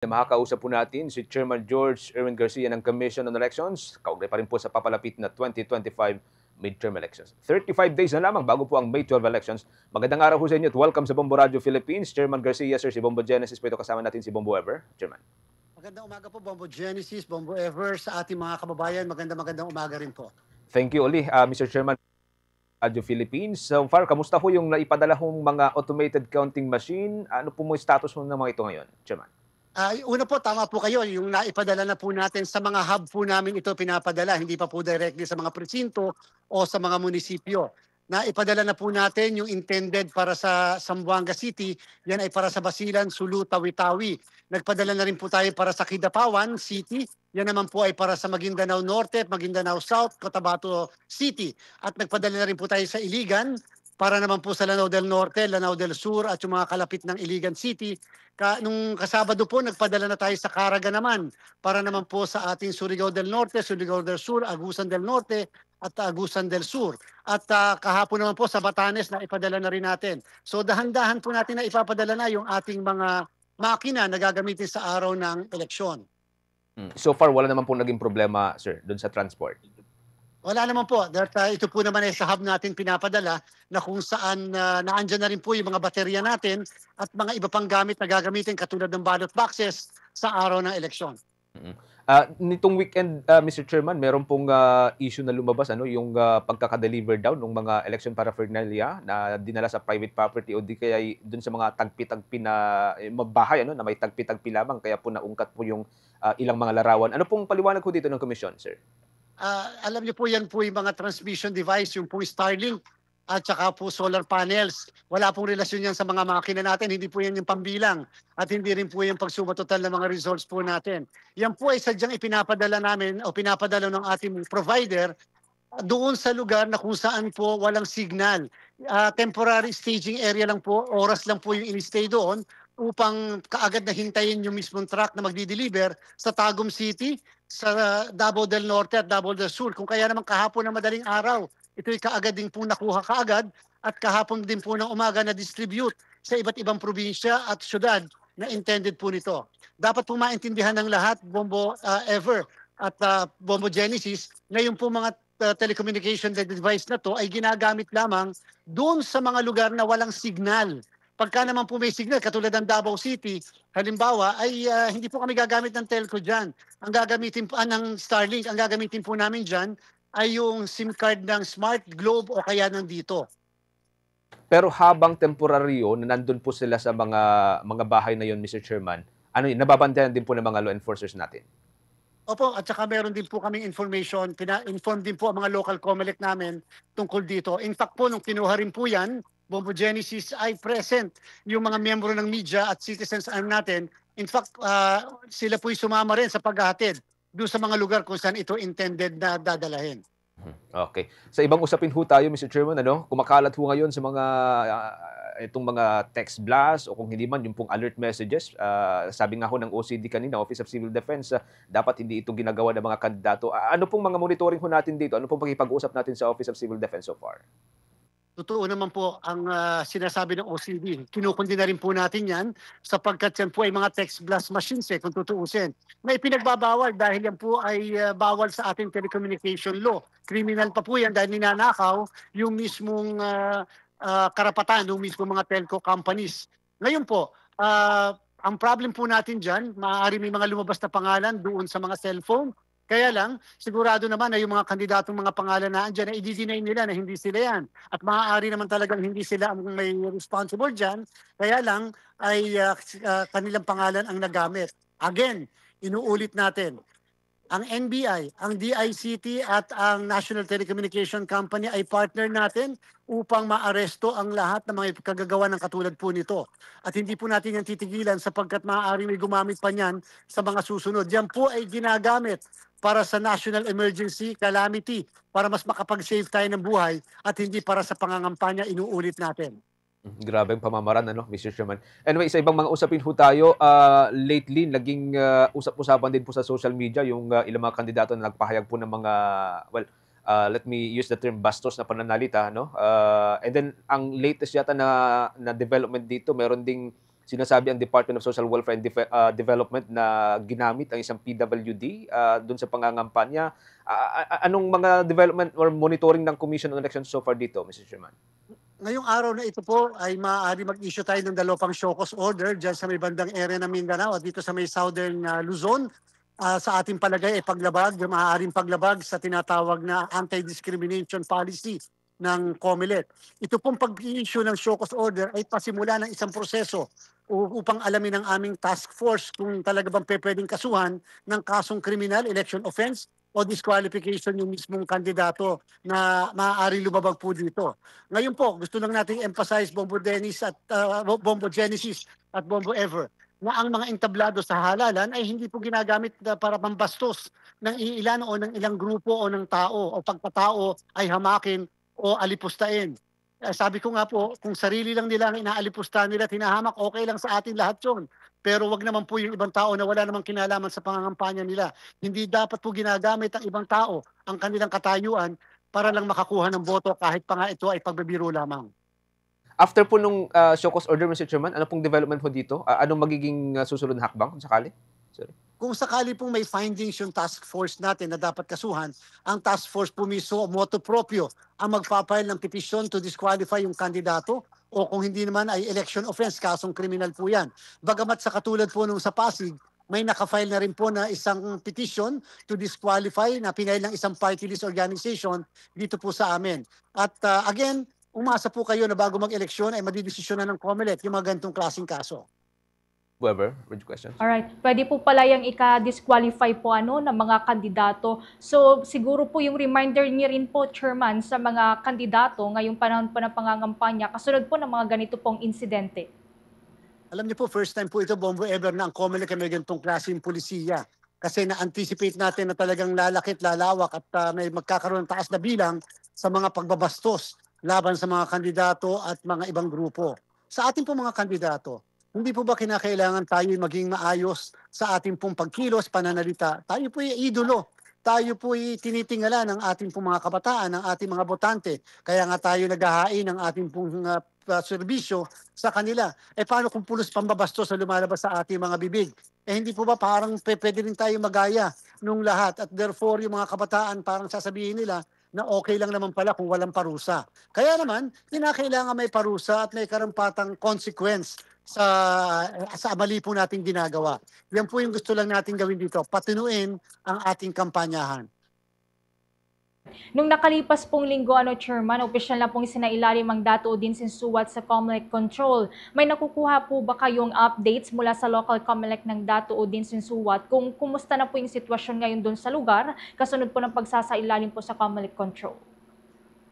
Makakausap po natin si Chairman George Erwin Garcia ng Commission on Elections, kaugnay pa rin po sa papalapit na 2025 midterm elections. 35 days na lamang bago po ang May 12 elections. Magandang araw po sa inyo at welcome sa Bombo Radio Philippines. Chairman Garcia, sir, si Bombo Genesis po ito, kasama natin si Bombo Ever. Chairman. Magandang umaga po, Bombo Genesis, Bombo Ever, sa ating mga kababayan. Magandang umaga rin po. Thank you uli, Mr. Chairman. Radio Philippines. So far, kamusta po yung naipadala hong mga automated counting machine? Ano po mo status mo ng mga ito ngayon, Chairman? Una po, tama po kayo. Yung naipadala na po natin sa mga hub po namin ito pinapadala. Hindi pa po directly sa mga presinto o sa mga munisipyo. Naipadala na po natin yung intended para sa Zamboanga City. Yan ay para sa Basilan, Sulu, Tawi-Tawi. Nagpadala na rin po tayo para sa Kidapawan City. Yan naman po ay para sa Maguindanao Norte, Maguindanao South, Cotabato City. At nagpadala na rin po tayo sa Iligan para naman po sa Lanao del Norte, Lanao del Sur at yung mga kalapit ng Iligan City. Nung kasabado po, nagpadala na tayo sa Caraga naman para naman po sa ating Surigao del Norte, Surigao del Sur, Agusan del Norte at Agusan del Sur. At kahapon naman po sa Batanes na ipadala na rin natin. So dahan-dahan po natin na ipapadala na yung ating mga makina na gagamitin sa araw ng eleksyon. So far, wala naman po naging problema, sir, doon sa transport. Wala naman po. Ito po naman ay sa hub natin pinapadala na kung saan naandyan na rin po yung mga baterya natin at mga iba pang gamit na gagamitin katulad ng ballot boxes sa araw ng eleksyon. Nitong weekend, Mr. Chairman, meron pong issue na lumabas, yung pagkaka-deliver down ng mga election paraphernalia na dinala sa private property o di kaya dun sa mga tagpi-tagpi na bahay na may tagpi-tagpi lamang, kaya po naungkat po yung ilang mga larawan. Ano pong paliwanag ko dito ng komisyon, sir? Alam niyo po yan po yung mga transmission device, yung po Starlink at saka po solar panels. Wala pong relasyon yan sa mga makina natin. Hindi po yan yung pambilang at hindi rin po yung pagsuma total ng mga results po natin. Yan po ay sadyang ipinapadala namin o pinapadala ng ating provider doon sa lugar na kung saan po walang signal. Temporary staging area lang po, oras lang po yung in-stay doon upang kaagad na hintayin yung mismong truck na magdi-deliver sa Tagum City, sa Davao del Norte at Davao del Sur. Kung kaya naman kahapon ng madaling araw, ito'y kaagad din po nakuha kaagad at kahapon din po ng umaga na distribute sa iba't ibang probinsya at syudad na intended po nito. Dapat po maintindihan ng lahat, Bombo Ever at Bombo Genesis, ngayon po mga telecommunication device na to ay ginagamit lamang doon sa mga lugar na walang signal. Pagka naman po may signal, katulad ng Davao City, halimbawa, ay hindi po kami gagamit ng telco dyan. Ang gagamitin po, ng Starlink, ang gagamitin po namin dyan ay yung SIM card ng Smart Globe o kaya nandito. Pero habang temporaryo na nandun po sila sa mga bahay na yon, Mr. Chairman, nababantayan din po ng mga law enforcers natin? Opo, at saka meron din po kaming information, inform din po ang mga local COMELEC namin tungkol dito. In fact po, nung kinuha rin po yan, Bombo Genesis ay present yung mga miyembro ng media at citizens natin. In fact, sila po'y sumama rin sa paghahatid doon sa mga lugar kung saan ito intended na dadalahin. Okay. Sa ibang usapin ho tayo, Mr. Chairman, kumakalat ho ngayon sa mga itong mga text blast o kung hindi man yung pong alert messages. Sabi nga ho ng OCD kanina, Office of Civil Defense, dapat hindi ito ginagawa ng mga kandidato. Ano pong mga monitoring ho natin dito? Ano pong pakipag-usap natin sa Office of Civil Defense so far? Totoo naman po ang sinasabi ng OCD. Kinukundi na rin po natin yan sapagkat yan po ay mga text blast machines kung tutuusin. May pinagbabawal dahil yan po ay bawal sa ating telecommunication law. Criminal pa po yan dahil ninanakaw yung mismong karapatan ng mismong mga telco companies. Ngayon po, ang problem po natin dyan, maaari may mga lumabas na pangalan doon sa mga cellphone. Kaya lang, sigurado naman na yung mga kandidatong mga pangalan na andyan, na i-deny nila na hindi sila yan. At maaari naman talagang hindi sila ang may responsible dyan. Kaya lang ay kanilang pangalan ang nagamit. Again, inuulit natin, ang NBI, ang DICT at ang National Telecommunication Company ay partner natin upang maaresto ang lahat ng mga kagagawa ng katulad po nito. At hindi po natin yan titigilan sapagkat maaari may gumamit pa niyan sa mga susunod. Yan po ay ginagamit para sa national emergency calamity, para mas makapag-save tayo ng buhay at hindi para sa pangangampanya, inuulit natin. Grabe ang pamamaraan, Mr. Chairman. Anyway, sa ibang mga usapin ho tayo, lately, naging usap-usapan din po sa social media yung ilang mga kandidato na nagpahayag po ng mga, well, let me use the term bastos na pananalita, And then, ang latest yata na development dito, meron ding sinasabi ang Department of Social Welfare and Development na ginamit ang isang PWD do'n sa pangangampanya. Anong mga development or monitoring ng Commission on Elections so far dito, Mr. Chairman? Ngayong araw na ito po ay maaari mag-issue tayo ng dalawang show cause order dyan sa may bandang area ng Mindanao at dito sa may southern Luzon. Sa ating palagay ay paglabag, maaaring paglabag sa tinatawag na anti-discrimination policy ng COMELEC. Ito pong pag-issue ng show cause order ay pasimula ng isang proseso upang alamin ng aming task force kung talaga bang pwedeng kasuhan ng kasong criminal, election offense, o disqualification yung mismong kandidato na maaari lumabag po dito. Ngayon po, gusto lang nating emphasize Bombo Dennis at Bombo Genesis at Bombo Ever na ang mga entablado sa halalan ay hindi po ginagamit para pambastos ng ilan o ng ilang grupo o ng tao o pagkatao ay hamakin o alipustain. Sabi ko nga po, kung sarili lang nila ang inaalipustahan nila at hinahamak, okay lang sa atin lahat yun. Pero wag naman po yung ibang tao na wala namang kinalaman sa pangangampanya nila. Hindi dapat po ginagamit ang ibang tao ang kanilang katayuan para lang makakuha ng boto kahit pa nga ito ay pagbibiro lamang. After po nung show cause order, Mr. Chairman, ano pong development po dito? Anong magiging susunod na hakbang kung sakali? Sorry. Kung sakali pong may findings yung task force natin na dapat kasuhan, ang task force po mismo, motu proprio, ang magpapile ng petition to disqualify yung kandidato o kung hindi naman ay election offense, kasong criminal po yan. Bagamat sa katulad po nung sa Pasig, may nakafile na rin po na isang petition to disqualify na pinail ng isang party list organization dito po sa amin. At again, umasa po kayo na bago mag-eleksyon ay madidesisyonan ng COMELEC yung mga ganitong klaseng kaso. Whoever, with questions. Alright, pwede po pala yung ika-disqualify po ng mga kandidato. So siguro po yung reminder niyo rin po, Chairman, sa mga kandidato ngayong panahon po ng pangangampanya, kasunod po ng mga ganito pong insidente. Alam niyo po, first time po ito, Bombo Ever, na ang COMELEC ay may ganitong klaseng pulisiya. Kasi na-anticipate natin na talagang lalakit, lalawak at may magkakaroon ng taas na bilang sa mga pagbabastos laban sa mga kandidato at mga ibang grupo. Sa ating po mga kandidato, hindi po ba kinakailangan tayo maging maayos sa ating pong pagkilos, pananalita? Tayo po ay idolo. Tayo po ay tinitingala ng ating pong mga kabataan, ng ating mga botante. Kaya nga tayo naghahain ng ating pong serbisyo sa kanila. Paano kung pulos pambabastos sa lumalabas sa ating mga bibig? Hindi po ba parang pwede rin tayo magaya nung lahat? At therefore, yung mga kabataan parang sasabihin nila na okay lang naman pala kung walang parusa. Kaya naman, kinakailangan may parusa at may karampatang consequence sa mali po nating ginagawa. Yan po yung gusto lang natin gawin dito, patunuin ang ating kampanyahan. Nung nakalipas pong linggo, Chairman, opisyal na pong isinailalim ang Dato Odin Sinsuat sa COMELEC control. May nakukuha po ba kayong updates mula sa local COMELEC ng Dato Odin Sinsuat kung kumusta na po yung sitwasyon ngayon doon sa lugar, kasunod po ng pagsasailalim po sa COMELEC control?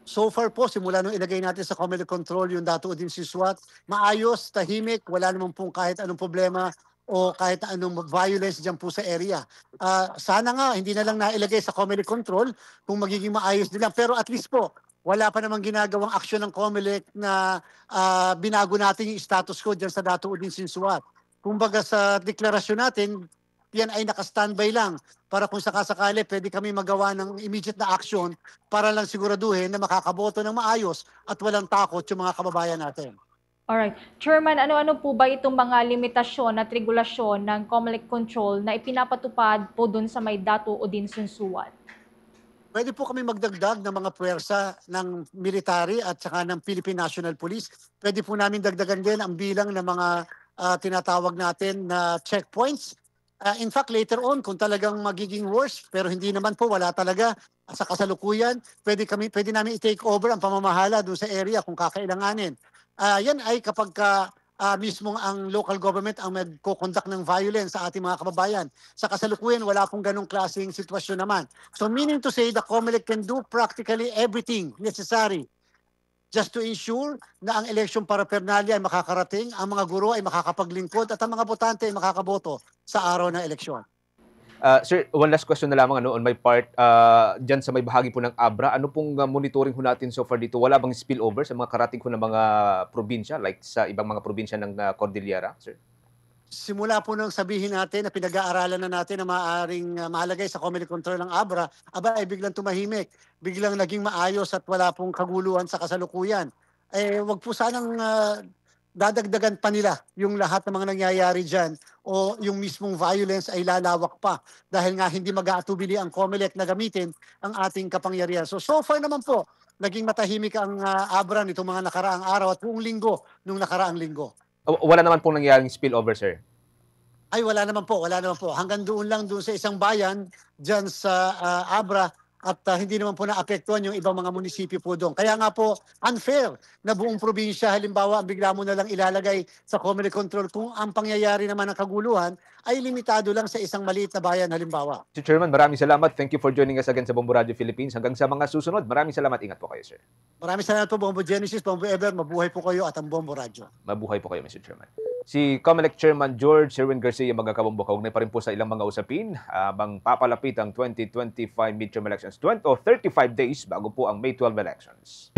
So far po, simula nung ilagay natin sa COMELEC control yung Dato Odin Sinsuat, maayos, tahimik, wala naman pong kahit anong problema o kahit anong violence dyan po sa area. Sana nga, hindi na lang nailagay sa COMELEC control kung magiging maayos nila. Pero at least po, wala pa namang ginagawang aksyon ng COMELEC na binago natin yung status quo dyan sa Dato Odin Sinsuat. Kumbaga sa deklarasyon natin, yan ay naka-standby lang para kung sakasakali pwede kami magawa ng immediate na action para lang siguraduhin na makakaboto ng maayos at walang takot yung mga kababayan natin. Alright. Chairman, ano-ano po ba itong mga limitasyon at regulasyon ng COMELEC control na ipinapatupad po dun sa may Dato Odin Sinsuat? Pwede po kami magdagdag ng mga puwersa ng military at saka ng Philippine National Police. Pwede po namin dagdagan din ang bilang ng mga tinatawag natin na checkpoints. In fact, later on, kung talagang magiging worse, pero hindi naman po, wala talaga sa kasalukuyan, pwede namin i-take over ang pamamahala doon sa area kung kakailanganin. Yan ay kapag mismong ang local government ang magko-conduct ng violence sa ating mga kababayan. Sa kasalukuyan, wala pong ganong klaseng sitwasyon naman. So meaning to say, the COMELEC can do practically everything necessary just to ensure na ang election paraphernalia ay makakarating, ang mga guro ay makakapaglingkod, at ang mga botante ay makakaboto sa araw ng eleksyon. Sir, one last question na lamang on my part. Dyan sa may bahagi po ng Abra, ano pong monitoring ho natin so far dito? Wala bang spillover sa mga karating ko ng mga probinsya, like sa ibang mga probinsya ng Cordillera, sir? Simula po nang sabihin natin na pinag-aaralan na natin na maaaring malagay sa COMELEC control ng Abra, ay biglang tumahimik, biglang naging maayos at wala pong kaguluhan sa kasalukuyan. Wag po sanang dadagdagan pa nila yung lahat ng mga nangyayari dyan o yung mismong violence ay lalawak pa dahil nga hindi mag-aatubili ang COMELEC na gamitin ang ating kapangyarihan. So far naman po, naging matahimik ang Abra nitong mga nakaraang araw at buong linggo nung nakaraang linggo. Wala naman pong nangyaring spillover, sir. Ay, wala naman po, wala naman po. Hanggang doon lang doon sa isang bayan dyan sa Abra at hindi naman po naapektuhan yung ibang mga munisipyo po doon. Kaya nga po, unfair na buong probinsya, halimbawa, bigla mo na lang ilalagay sa COMELEC control kung ang pangyayari naman ng kaguluhan ay limitado lang sa isang maliit na bayan, halimbawa. Mr. Chairman, maraming salamat. Thank you for joining us again sa Bombo Radio Philippines. Hanggang sa mga susunod, maraming salamat. Ingat po kayo, sir. Maraming salamat po, Bombo Genesis, Bombo Ever, mabuhay po kayo at ang Bombo Radio. Mabuhay po kayo, Mr. Chairman. Si COMELEC Chairman George Sherwin Garcia magkakabombo kaugnay pa rin po sa ilang mga usapin habang papalapit ang 2025 midterm elections. 35 days bago po ang May 12 elections.